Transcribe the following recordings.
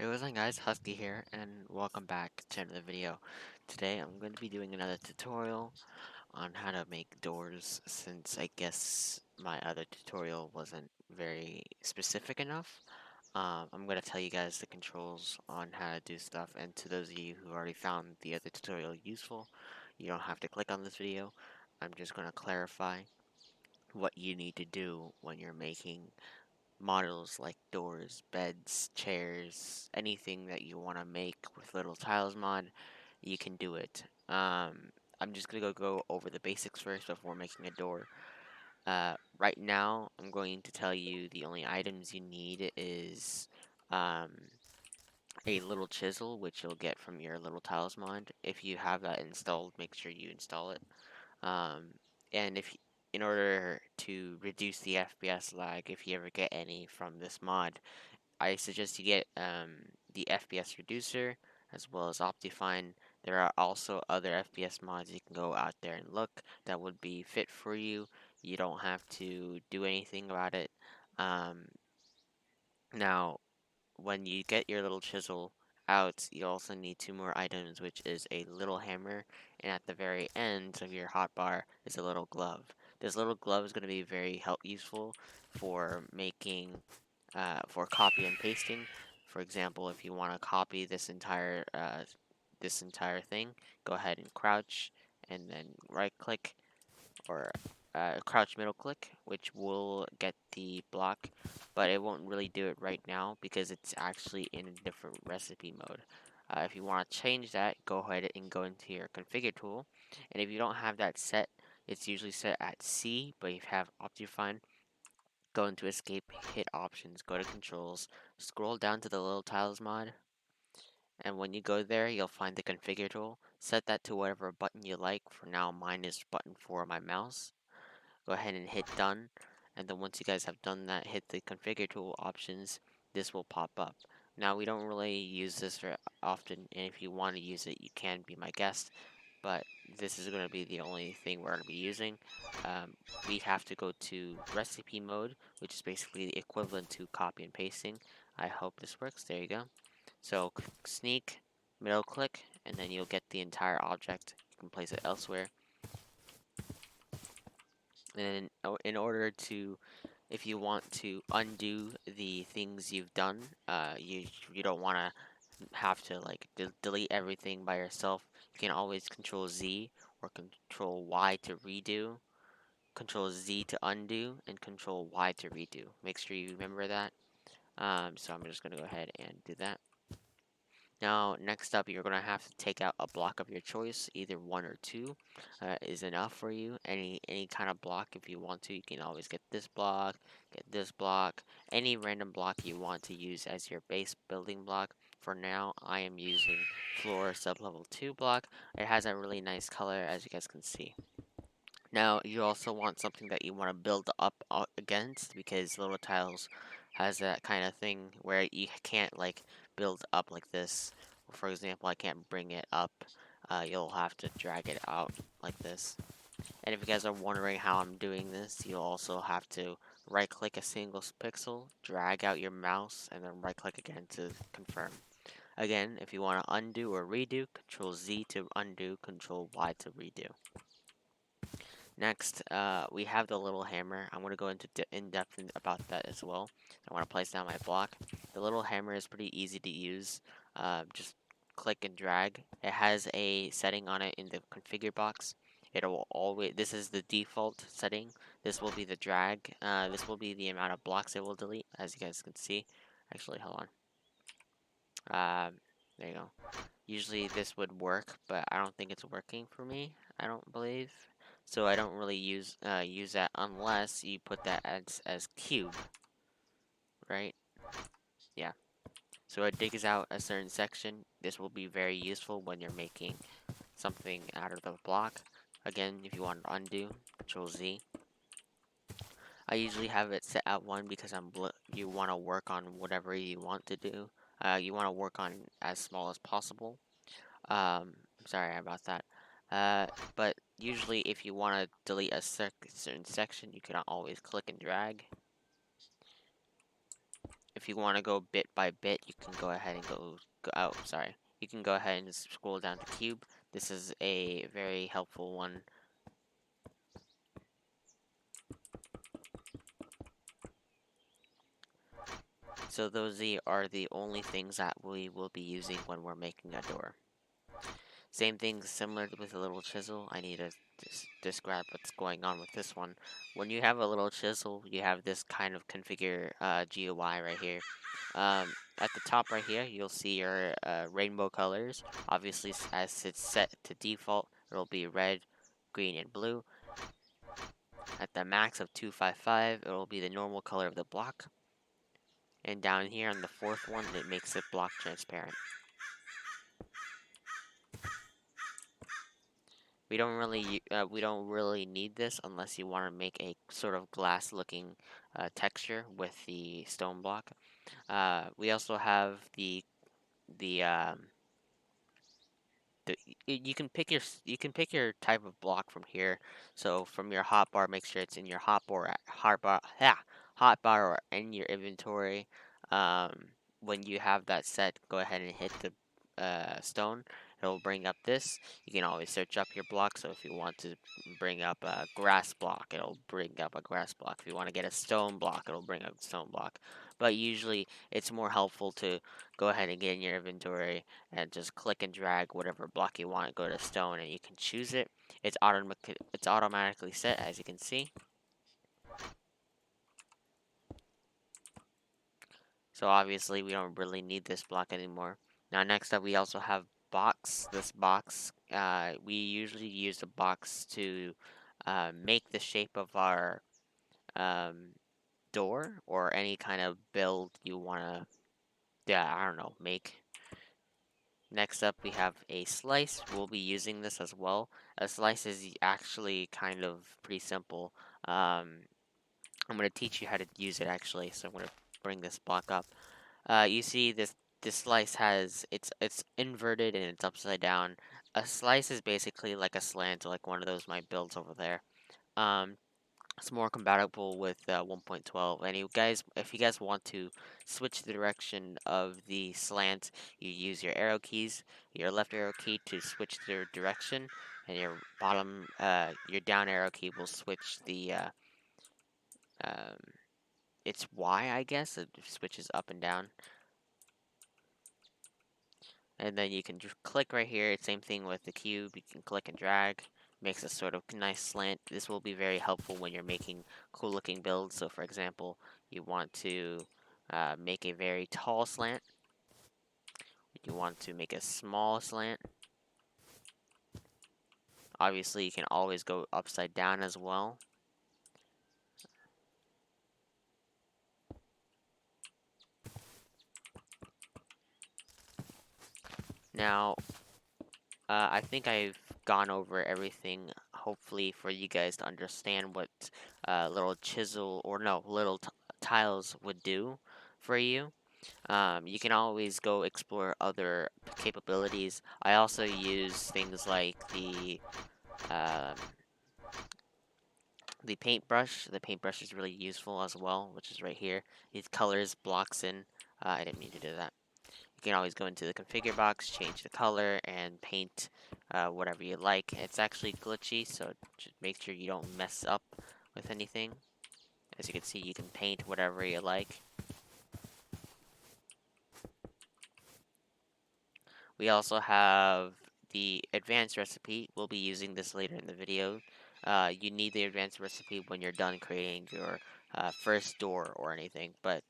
Hey, what's up guys, Husky here, and welcome back to another video. Today I'm going to be doing another tutorial on how to make doors, since I guess my other tutorial wasn't very specific enough. I'm going to tell you guys the controls on how to do stuff, and to those of you who already found the other tutorial useful, you don't have to click on this video. I'm just going to clarify what you need to do when you're making models like doors, beds, chairs, anything that you want to make with little tiles mod, you can do it. I'm just gonna go over the basics first before making a door. Right now, I'm going to tell you the only items you need is um, a little chisel, which you'll get from your little tiles mod. If you have that installed, make sure you install it. Um, and in order to reduce the FPS lag, if you ever get any from this mod, I suggest you get the FPS reducer as well as Optifine. There are also other FPS mods you can go out there and look that would be fit for you. You don't have to do anything about it. Um, Now, when you get your little chisel out, you also need two more items, which is a little hammer, and at the very end of your hotbar is a little glove. This little glove is going to be very useful for making, for copy and pasting. For example, if you want to copy this entire thing, go ahead and crouch, and then right click or crouch middle click, which will get the block, but it won't really do it right now because it's actually in a different recipe mode. If you want to change that, go ahead and go into your configure tool, and if you don't have that set, it's usually set at C, but if you have Optifine, go into escape, hit options, go to controls, scroll down to the little tiles mod, and when you go there, you'll find the configure tool. Set that to whatever button you like. For now, mine is button 4 on my mouse. Go ahead and hit done, and then once you guys have done that, hit the configure tool options. This will pop up. Now, we don't really use this very often, and if you want to use it, you can be my guest, but this is going to be the only thing we're going to be using. We have to go to recipe mode, which is basically the equivalent to copy and pasting. I hope this works. There you go. So sneak, middle click, and then you'll get the entire object. You can place it elsewhere. And in order to, if you want to undo the things you've done, you don't want to have to like delete everything by yourself. You can always Control Z or Control Y to redo, Control Z to undo, and Control Y to redo. Make sure you remember that. So I'm just gonna go ahead and do that. Now, next up, you're going to have to take out a block of your choice, either one or two is enough for you. Any kind of block, if you want to, you can always get this block, any random block you want to use as your base building block. For now, I am using floor sublevel 2 block. It has a really nice color, as you guys can see. Now, you also want something that you want to build up against, because little tiles has that kind of thing where you can't like build up like this. For example, I can't bring it up. You'll have to drag it out like this. And if you guys are wondering how I'm doing this, you'll also have to right click a single pixel, drag out your mouse, and then right click again to confirm. Again, if you want to undo or redo, Control Z to undo, Control Y to redo. Next, we have the little hammer. I'm going to go into in depth about that as well. I want to place down my block. The little hammer is pretty easy to use. Just click and drag. It has a setting on it in the configure box. It will always. This is the default setting. This will be the drag. This will be the amount of blocks it will delete, as you guys can see. Actually, hold on. There you go. Usually this would work, but I don't think it's working for me. I don't believe. So I don't really use that unless you put that as cube, right? Yeah. So it digs out a certain section. This will be very useful when you're making something out of the block. Again, if you want to undo, Control Z. I usually have it set at 1 because you want to work on whatever you want to do. You want to work on as small as possible. I'm sorry about that. But usually if you want to delete a certain section, you can always click and drag. if you want to go bit by bit, you can go ahead and oh, sorry. You can go ahead and scroll down to cube. This is a very helpful one. So those are the only things that we will be using when we're making a door. Same thing, similar with a little chisel. I need to describe what's going on with this one. When you have a little chisel, you have this kind of configure GUI right here. At the top right here, you'll see your rainbow colors. Obviously, as it's set to default, it'll be red, green, and blue. At the max of 255, it will be the normal color of the block. And down here on the fourth one, it makes it block transparent. We don't really need this unless you want to make a sort of glass-looking texture with the stone block. We also have the you can pick your type of block from here. So from your hotbar, make sure it's in your hotbar or in your inventory. When you have that set, go ahead and hit the stone. It'll bring up this. You can always search up your block. So if you want to bring up a grass block, it'll bring up a grass block. If you want to get a stone block, it'll bring up a stone block. But usually, it's more helpful to go ahead and get in your inventory and just click and drag whatever block you want, go to stone, and you can choose it. It's automatically set, as you can see. So obviously we don't really need this block anymore. Now next up we also have box. This box, we usually use the box to make the shape of our door or any kind of build you want to, I don't know, make. Next up, we have a slice. We'll be using this as well. A slice is actually kind of pretty simple. I'm going to teach you how to use it actually. So I'm going to bring this block up. You see this slice has it's inverted and it's upside down. A slice is basically like a slant, like one of those my builds over there. Um, it's more compatible with 1.12. And if you guys want to switch the direction of the slant, you use your arrow keys, your left arrow key to switch the direction, and your down arrow key will switch the, um, it's Y, I guess. It switches up and down. And then you can just click right here. Same thing with the cube. You can click and drag. Makes a sort of nice slant. This will be very helpful when you're making cool looking builds. So for example, you want to make a very tall slant. You want to make a small slant. Obviously, you can always go upside down as well. Now, I think I've gone over everything, hopefully for you guys to understand what little chisel, or no, little tiles would do for you. You can always go explore other capabilities. I also use things like um, the paintbrush. The paintbrush is really useful as well, which is right here. It colors blocks in. I didn't mean to do that. You can always go into the configure box, change the color, and paint whatever you like. It's actually glitchy, so just make sure you don't mess up with anything. As you can see, you can paint whatever you like. We also have the advanced recipe. We'll be using this later in the video. You need the advanced recipe when you're done creating your first door or anything, but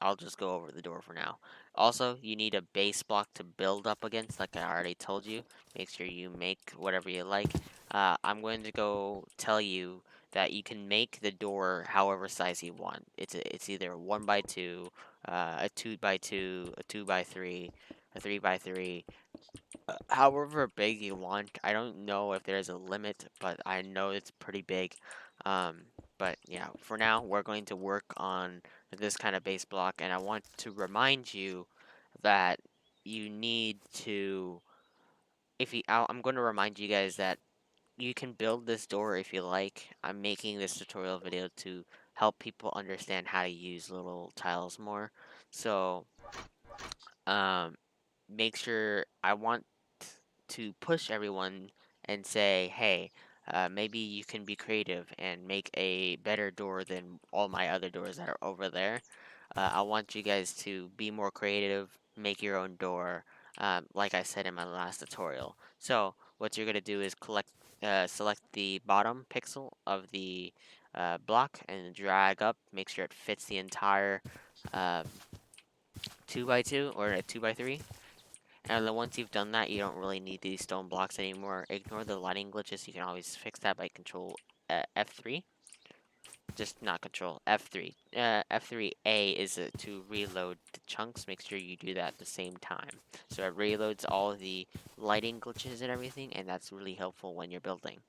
I'll just go over the door for now. Also, you need a base block to build up against, like I already told you. Make sure you make whatever you like. I'm going to go tell you that you can make the door however size you want. It's either a 1x2, a 2x2, a 2x3, a 3x3, however big you want. I don't know if there's a limit, but I know it's pretty big. But yeah, for now, we're going to work on this kind of base block, and I want to remind you that you need to, I'm going to remind you guys that you can build this door if you like. I'm making this tutorial video to help people understand how to use little tiles more. So, make sure I want to push everyone and say, hey, maybe you can be creative and make a better door than all my other doors that are over there. I want you guys to be more creative, make your own door, like I said in my last tutorial. So what you're gonna do is select the bottom pixel of the block and drag up. Make sure it fits the entire um, 2x2 or a 2x3. And then once you've done that, you don't really need these stone blocks anymore. Ignore the lighting glitches. You can always fix that by control F3. Just not control F3. F3A is to reload the chunks. Make sure you do that at the same time. So it reloads all the lighting glitches and everything, and that's really helpful when you're building.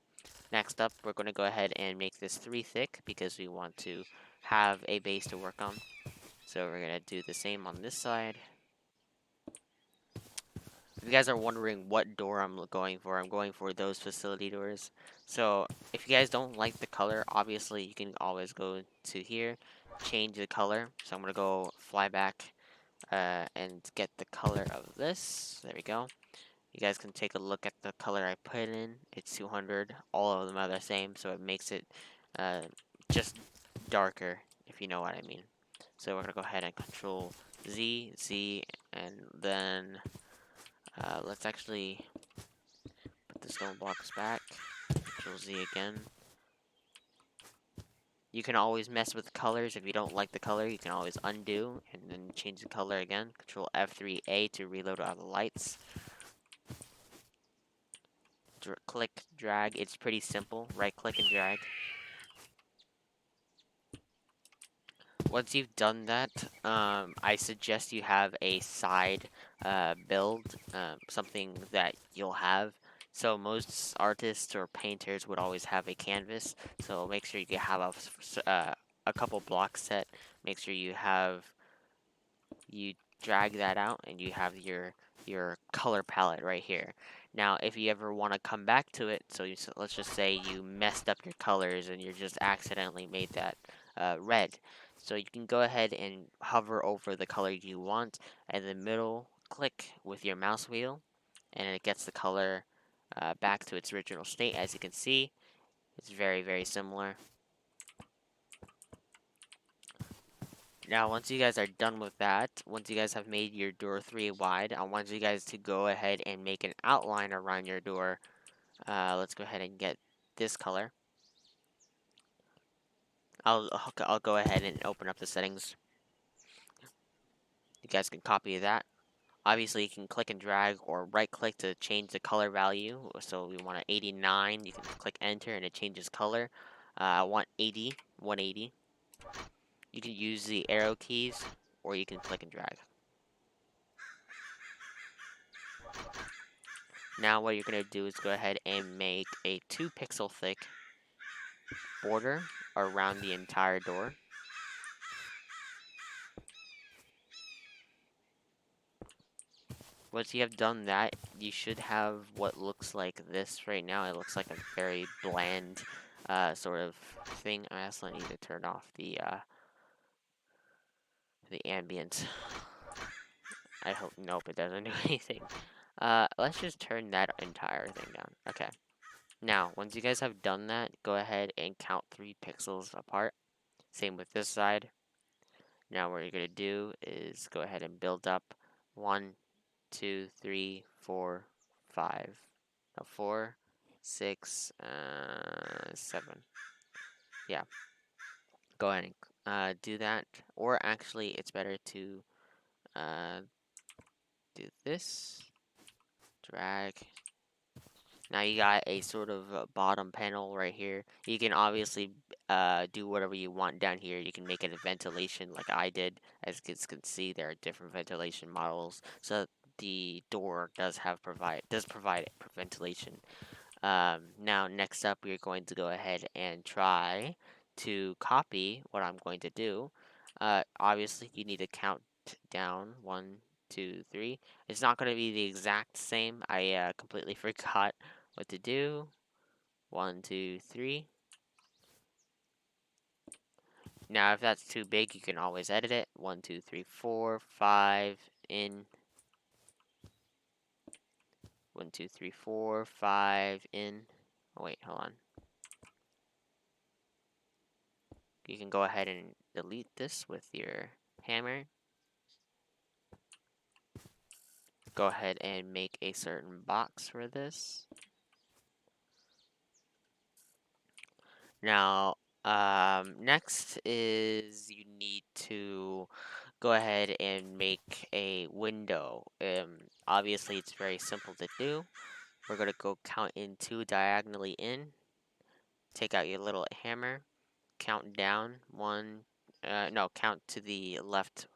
Next up, we're going to go ahead and make this 3 thick because we want to have a base to work on. So we're going to do the same on this side. If you guys are wondering what door I'm going for those facility doors. So if you guys don't like the color, obviously you can always go to here, change the color. So I'm gonna go fly back and get the color of this. There we go. You guys can take a look at the color I put in. It's 200. All of them are the same, so it makes it uh, just darker, if you know what I mean. So we're gonna go ahead and Control Z, Z, and then let's actually put the stone blocks back. Control Z again. You can always mess with colors. If you don't like the color, you can always undo and then change the color again. Control F3A to reload all the lights. Click, drag. It's pretty simple. Right click and drag. Once you've done that, I suggest you have a side build, something that you'll have. So most artists or painters would always have a canvas. So make sure you have a couple blocks set. Make sure you drag that out and you have your color palette right here. Now, if you ever want to come back to it, so let's just say you messed up your colors and you just accidentally made that red. So you can go ahead and hover over the color you want, and then middle click with your mouse wheel, and it gets the color back to its original state. As you can see, it's very, very similar. Now, once you guys are done with that, once you guys have made your door 3 wide, I want you guys to go ahead and make an outline around your door. Let's go ahead and get this color. I'll go ahead and open up the settings. You guys can copy that. Obviously, you can click and drag or right click to change the color value. So we want an 89. You can click enter and it changes color. I want 80, 180. You can use the arrow keys or you can click and drag. Now what you're going to do is go ahead and make a 2 pixel thick border around the entire door. Once you have done that, you should have what looks like this right now. It looks like a very bland sort of thing. I also need to turn off the ambient. I hope, nope, it doesn't do anything. Let's just turn that entire thing down. Okay. Now, once you guys have done that, go ahead and count 3 pixels apart. Same with this side. Now what you're going to do is go ahead and build up 1, 2, 3, 4, 5. No, 4, 6, 7. Yeah. Go ahead and do that. Or actually, it's better to uh, do this. Drag. Now you got a sort of bottom panel right here. You can obviously do whatever you want down here. You can make it a ventilation like I did. As kids can see, there are different ventilation models. So the door does provide ventilation. Now next up, we're going to go ahead and try to copy what I'm going to do. Obviously, you need to count down 1, 2, 3. It's not going to be the exact same. I completely forgot what to do. 1, 2, 3. Now, if that's too big, you can always edit it. 1, 2, 3, 4, 5 in. 1, 2, 3, 4, 5 in. Oh, wait, hold on. You can go ahead and delete this with your hammer. Go ahead and make a certain box for this. Now, next is you need to go ahead and make a window. Obviously, it's very simple to do. We're going to go count in 2 diagonally in. Take out your little hammer. Count down. Count to the left.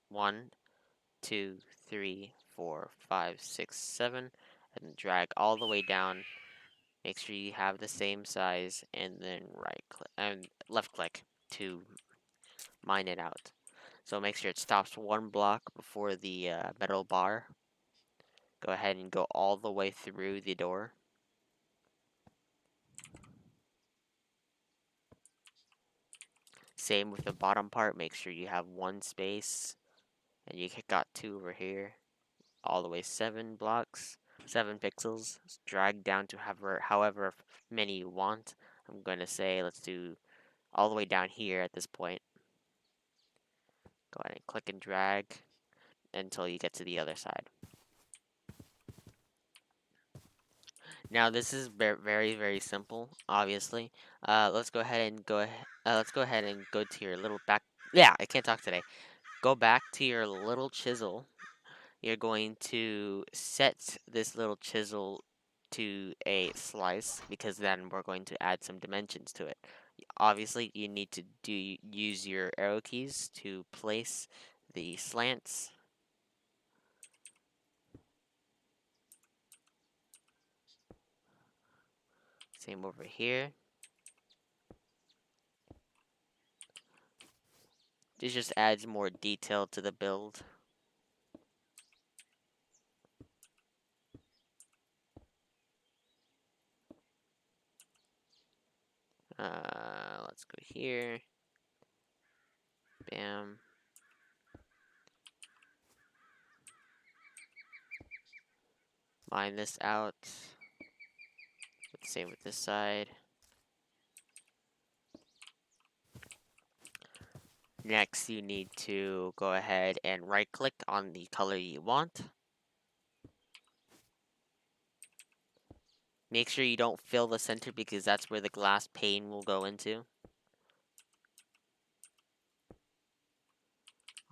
1, 2, 3, 4, 5, 6, 7. And drag all the way down. Make sure you have the same size, and then right click and left click to mine it out. So make sure it stops 1 block before the metal bar. Go ahead and go all the way through the door. Same with the bottom part. Make sure you have 1 space, and you got 2 over here. All the way 7 blocks, 7 pixels. Drag down to however many you want. I'm going to say let's do all the way down here at this point. Go ahead and click and drag until you get to the other side. Now this is very, very simple, obviously. Let's go ahead and go to your little back. Yeah, I can't talk today. Go back to your little chisel. You're going to set this little chisel to a slice because then we're going to add some dimensions to it. Obviously, you need to use your arrow keys to place the slants. Same over here. This just adds more detail to the build. Let's go here. Bam. Line this out. Same with this side. Next, you need to go ahead and right click on the color you want. Make sure you don't fill the center because that's where the glass pane will go into.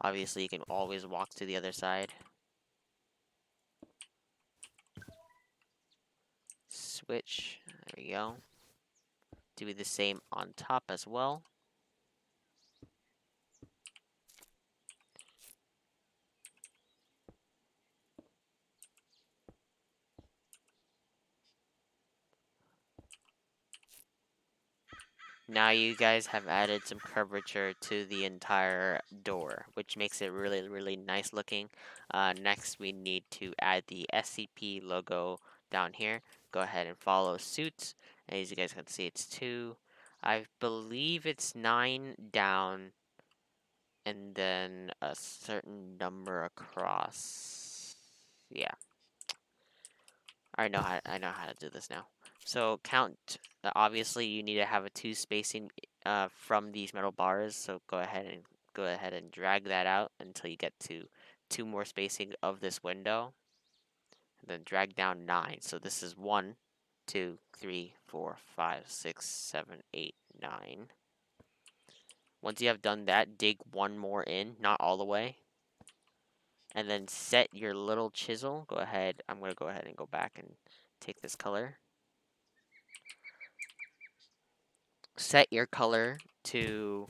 Obviously, you can always walk to the other side. Switch. There we go. Do the same on top as well. Now you guys have added some curvature to the entire door, which makes it really, really nice looking. Next, we need to add the SCP logo down here. Go ahead and follow suit. As you guys can see, it's 2. I believe it's 9 down, and then a certain number across. Yeah. I know how to do this now. So count. Obviously, you need to have a 2 spacing from these metal bars. So go ahead and drag that out until you get to 2 more spacing of this window. And then drag down 9. So this is 1, 2, 3, 4, 5, 6, 7, 8, 9. Once you have done that, dig 1 more in, not all the way. And then set your little chisel. Go ahead. I'm going to go ahead and go back and take this color. Set your color to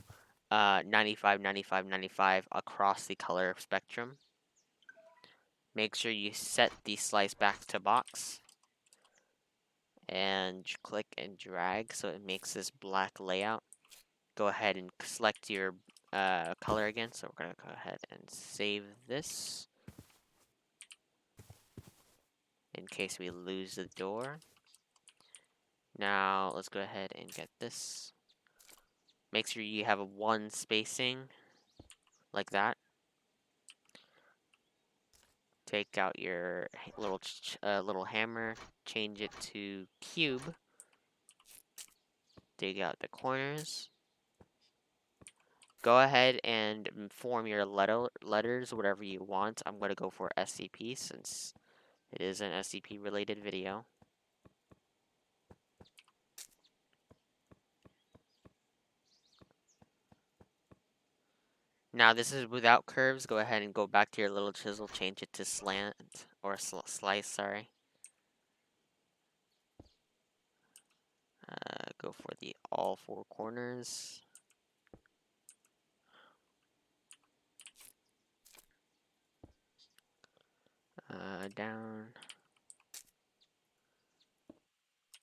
95, 95, 95 across the color spectrum. Make sure you set the slice back to box. And click and drag so it makes this black layout. Go ahead and select your color again. So we're going to go ahead and save this in case we lose the door. Now let's go ahead and get this. make sure you have a 1 spacing, like that. Take out your little hammer, change it to cube, dig out the corners. Go ahead and form your letters, whatever you want. I'm going to go for SCP since it is an SCP related video. Now this is without curves. Go ahead and go back to your little chisel, change it to slant or slice, sorry. Go for the all 4 corners. Down,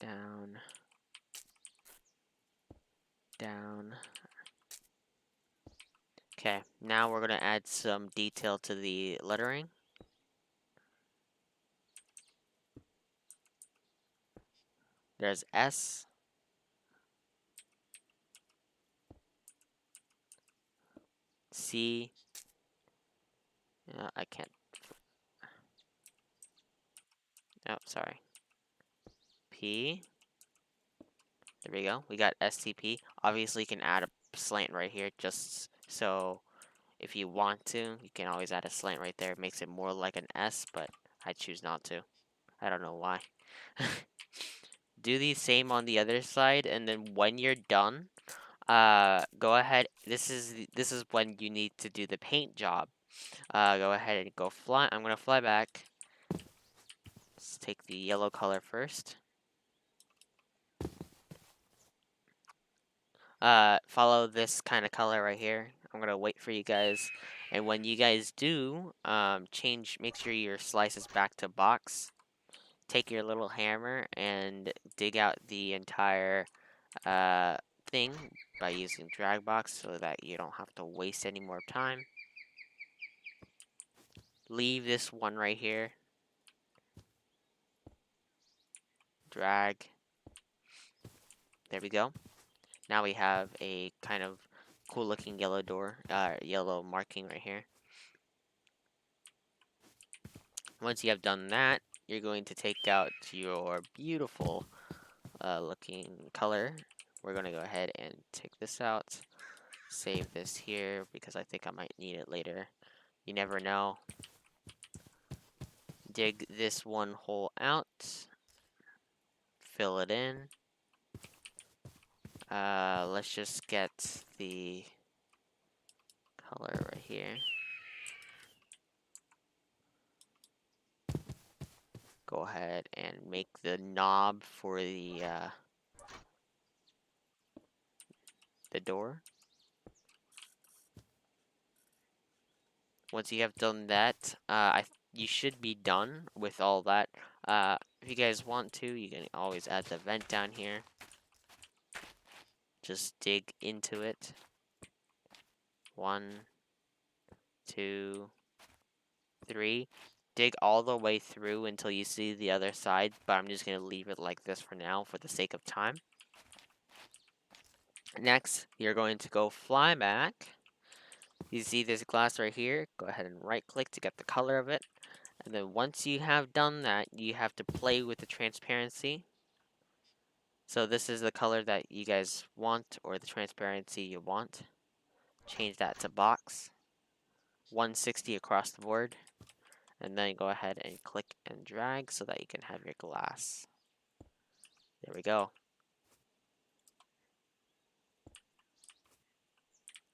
down, down. Okay, now we're going to add some detail to the lettering. There's S, C, I can't, oh, sorry, P, there we go, we got SCP. Obviously you can add a slant right here, just so if you want to, you can always add a slant right there. It makes it more like an S, but I choose not to. I don't know why. Do the same on the other side, and then when you're done, go ahead. This is when you need to do the paint job. Go ahead and go fly. I'm gonna fly back. Let's take the yellow color first. Follow this kind of color right here. I'm gonna wait for you guys, and when you guys do, make sure your slice is back to box. Take your little hammer and dig out the entire thing by using drag box so that you don't have to waste any more time. Leave this one right here. Drag. There we go. Now we have a kind of cool looking yellow door, yellow marking right here. Once you have done that, you're going to take out your beautiful looking color. We're going to go ahead and take this out. Save this here because I think I might need it later. You never know. Dig this one hole out. Fill it in. Let's just get the color right here. Go ahead and make the knob for the door. Once you have done that, you should be done with all that. If you guys want to, you can always add the vent down here. Just dig into it. 1, 2, 3. Dig all the way through until you see the other side, but I'm just going to leave it like this for now for the sake of time. Next, you're going to go fly back. You see this glass right here, go ahead and right click to get the color of it. And then once you have done that, you have to play with the transparency. So this is the color that you guys want, or the transparency you want. Change that to box. 160 across the board. And then go ahead and click and drag so that you can have your glass. There we go.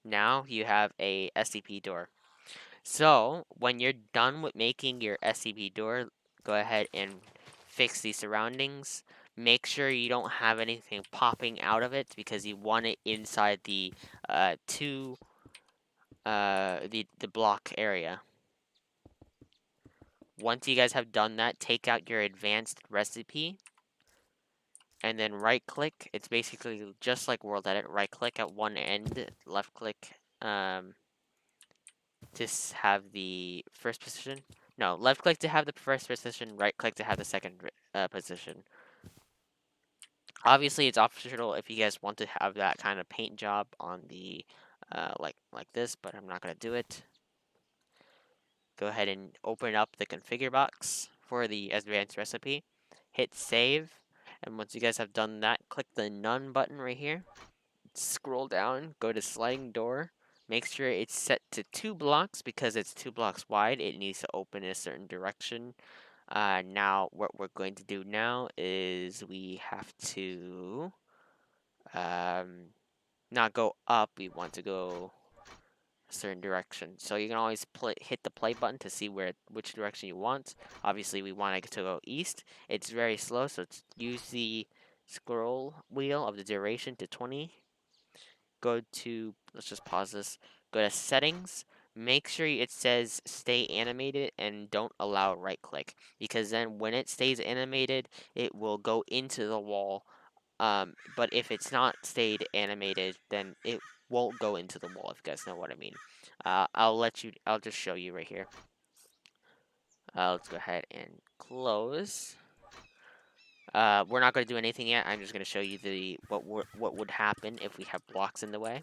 Now you have a SCP door. So when you're done with making your SCP door, go ahead and fix the surroundings. Make sure you don't have anything popping out of it because you want it inside the the block area. Once you guys have done that, take out your advanced recipe and then right click. It's basically just like World Edit. Right click at one end, left click to have the first position. No, left click to have the first position, right click to have the second position. Obviously, it's optional if you guys want to have that kind of paint job on the like this, but I'm not gonna do it. Go ahead and open up the configure box for the advanced recipe. Hit save, and once you guys have done that, click the none button right here. Scroll down, go to sliding door. Make sure it's set to 2 blocks because it's 2 blocks wide. It needs to open in a certain direction. Now, what we're going to do now is we have to not go up. We want to go a certain direction. So you can always hit the play button to see which direction you want. Obviously, we want it to go east. It's very slow, so use the scroll wheel of the duration to 20. Go to, let's just pause this. Go to settings. Make sure it says stay animated and don't allow right click, because then when it stays animated, it will go into the wall. But if it's not stayed animated, then it won't go into the wall, if you guys know what I mean. I'll just show you right here. Let's go ahead and close. We're not going to do anything yet. I'm just going to show you what would happen if we have blocks in the way.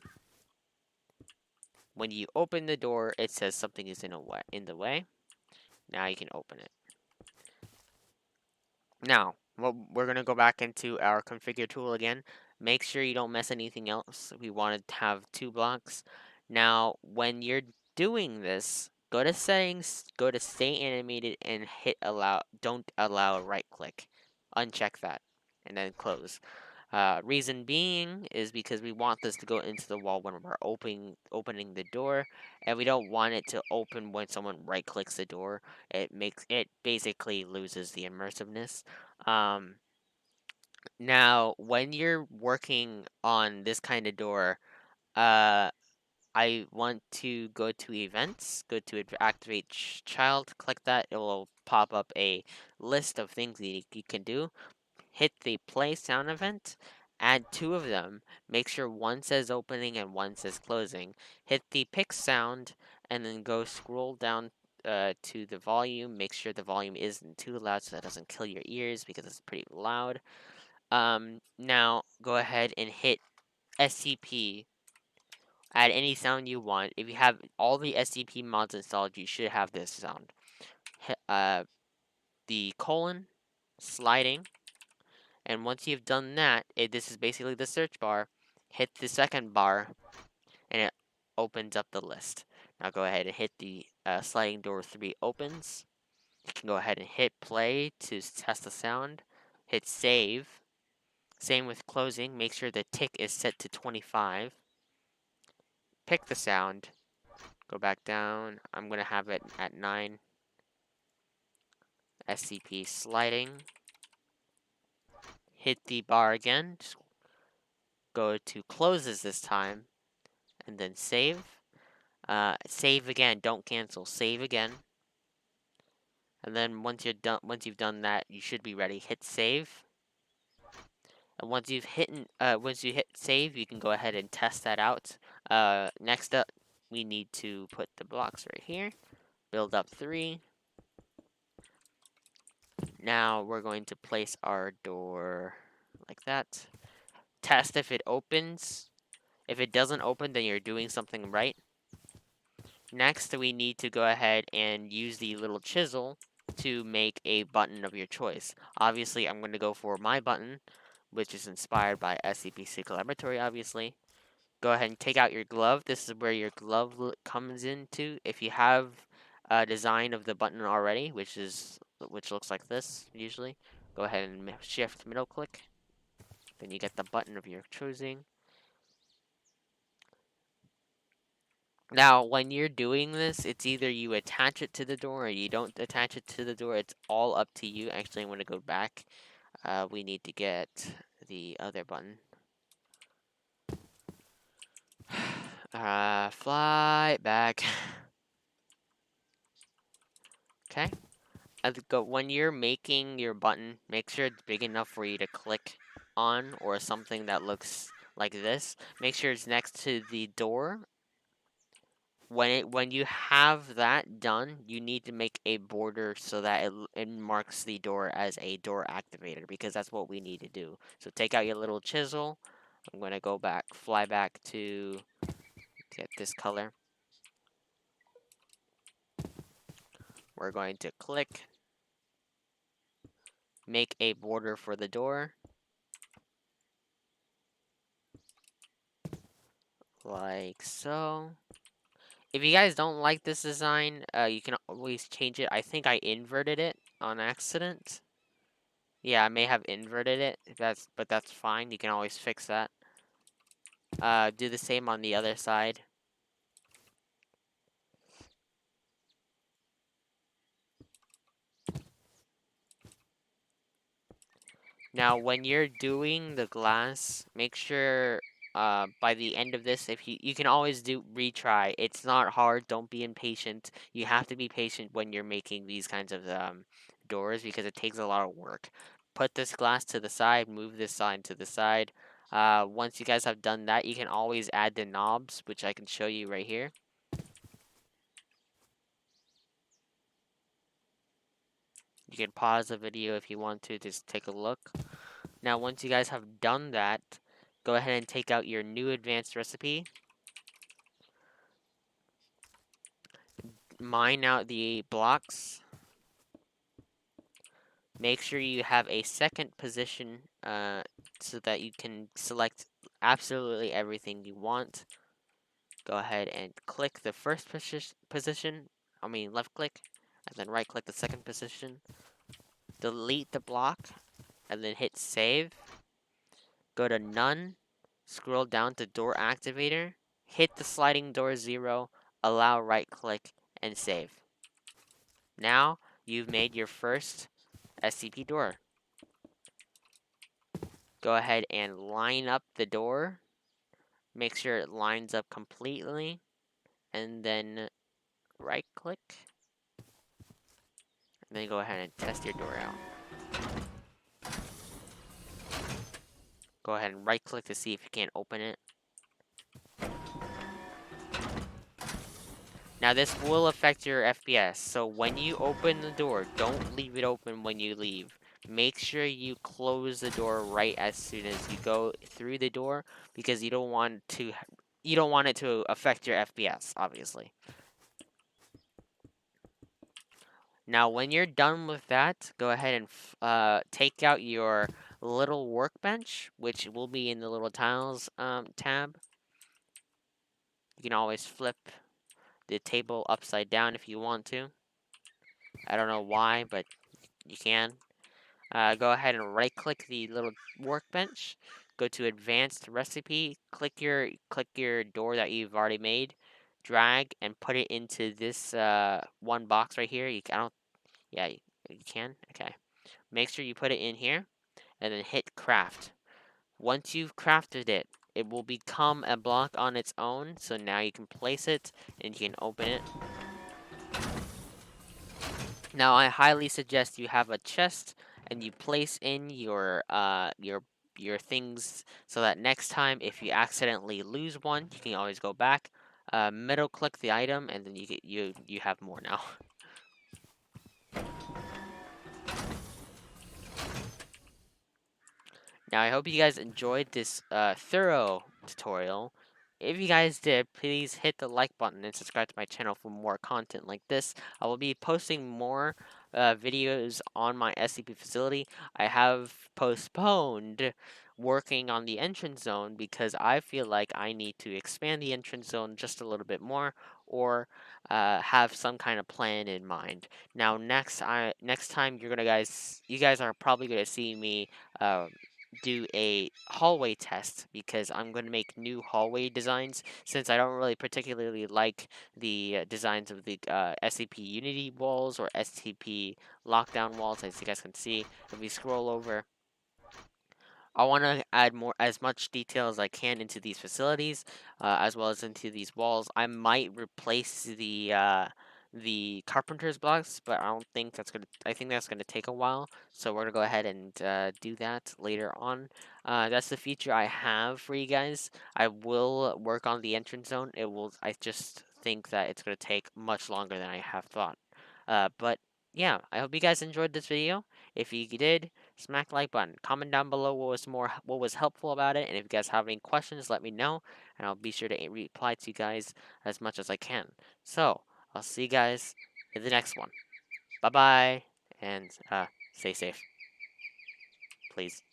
When you open the door, it says something is in the way. Now you can open it. Now, we're going to go back into our configure tool again. Make sure you don't mess anything else. We want to have 2 blocks. Now, when you're doing this, go to settings, go to stay animated, and hit allow. Don't allow right click. Uncheck that, and then close. Reason being is because we want this to go into the wall when we're opening the door, and we don't want it to open when someone right clicks the door. It basically loses the immersiveness. Um, Now, when you're working on this kind of door, uh, I want to go to events, go to activate child, click that. It will pop up a list of things that you can do. Hit the play sound event, add 2 of them. Make sure one says opening and one says closing. Hit the pick sound, and then go scroll down to the volume. Make sure the volume isn't too loud so that doesn't kill your ears because it's pretty loud. Now go ahead and hit SCP. Add any sound you want. If you have all the SCP mods installed, you should have this sound. The colon, sliding, and once you've done that, this is basically the search bar. Hit the second bar, and it opens up the list. Now go ahead and hit the sliding door 3 opens. You can go ahead and hit play to test the sound. Hit save. Same with closing. Make sure the tick is set to 25. Pick the sound. Go back down. I'm going to have it at 9. SCP sliding. Hit the bar again. Just go to closes this time. And then save. Save again. Don't cancel. Save again. And then once you've done that, you should be ready. Hit save. And once you hit save, you can go ahead and test that out. Next up, we need to put the blocks right here. Build up 3. Now we're going to place our door like that. Test if it opens. If it doesn't open, then you're doing something right. Next, we need to go ahead and use the little chisel to make a button of your choice. Obviously, I'm going to go for my button, which is inspired by SCP Secret Laboratory, obviously. Go ahead and take out your glove. This is where your glove comes into. If you have a design of the button already, which looks like this usually, go ahead and shift middle click. Then you get the button of your choosing. Now, when you're doing this, it's either you attach it to the door or you don't attach it to the door. It's all up to you. Actually, I'm going to go back. We need to get the other button. Fly back. Okay. When you're making your button, make sure it's big enough for you to click on, or something that looks like this. Make sure it's next to the door. When you have that done, you need to make a border so that it marks the door as a door activator, because that's what we need to do. So take out your little chisel. I'm going to go back, fly back to get this color. We're going to click, make a border for the door, like so. If you guys don't like this design, you can always change it. I think I inverted it on accident. Yeah, I may have inverted it. But that's fine. You can always fix that. Do the same on the other side. Now, when you're doing the glass, make sure by the end of this, if you can always do retry. It's not hard. Don't be impatient. You have to be patient when you're making these kinds of doors, because it takes a lot of work. Put this glass to the side. Move this side to the side. Once you guys have done that, you can always add the knobs, which I can show you right here. You can pause the video if you want to just take a look. Now, once you guys have done that, go ahead and take out your new advanced recipe. Mine out the blocks. Make sure you have a second position so that you can select absolutely everything you want. Go ahead and click the first position. Left click, and then right click the second position. Delete the block, and then hit save. Go to none. Scroll down to door activator. Hit the sliding door 0. Allow right click and save. Now you've made your first SCP door. Go ahead and line up the door. Make sure it lines up completely. And then right click. And then go ahead and test your door out. Go ahead and right click to see if you can't open it. Now this will affect your FPS, so when you open the door, don't leave it open when you leave. Make sure you close the door right as soon as you go through the door, because you don't want it to affect your FPS, obviously. Now when you're done with that, go ahead and take out your little workbench, which will be in the little tiles tab. You can always flip the table upside down if you want to. I don't know why, but you can. Go ahead and right click the little workbench. Go to advanced recipe. Click your door that you've already made. Drag and put it into this one box right here. You can. Okay. Make sure you put it in here, and then hit craft. Once you've crafted it, it will become a block on its own. So now you can place it and you can open it. Now, I highly suggest you have a chest and you place in your things, so that next time if you accidentally lose one, you can always go back, middle click the item, and then you have more now. Now, I hope you guys enjoyed this thorough tutorial. If you guys did, please hit the like button and subscribe to my channel for more content like this. I will be posting more videos on my SCP facility. I have postponed working on the entrance zone because I feel like I need to expand the entrance zone just a little bit more, or have some kind of plan in mind. Now, next time you guys are probably gonna see me do a hallway test, because I'm going to make new hallway designs, since I don't really particularly like the designs of the SCP Unity walls or SCP lockdown walls. As you guys can see, if we scroll over, I want to add as much detail as I can into these facilities, as well as into these walls. I might replace the carpenter's blocks, but I don't think that's gonna. I think that's gonna take a while. So we're gonna go ahead and do that later on. That's the feature I have for you guys. I will work on the entrance zone. I just think that it's going to take much longer than I have thought. But yeah, I hope you guys enjoyed this video. If you did, smack the like button. Comment down below what was helpful about it, and if you guys have any questions, let me know, and I'll be sure to reply to you guys as much as I can. So I'll see you guys in the next one. Bye bye, and stay safe, please.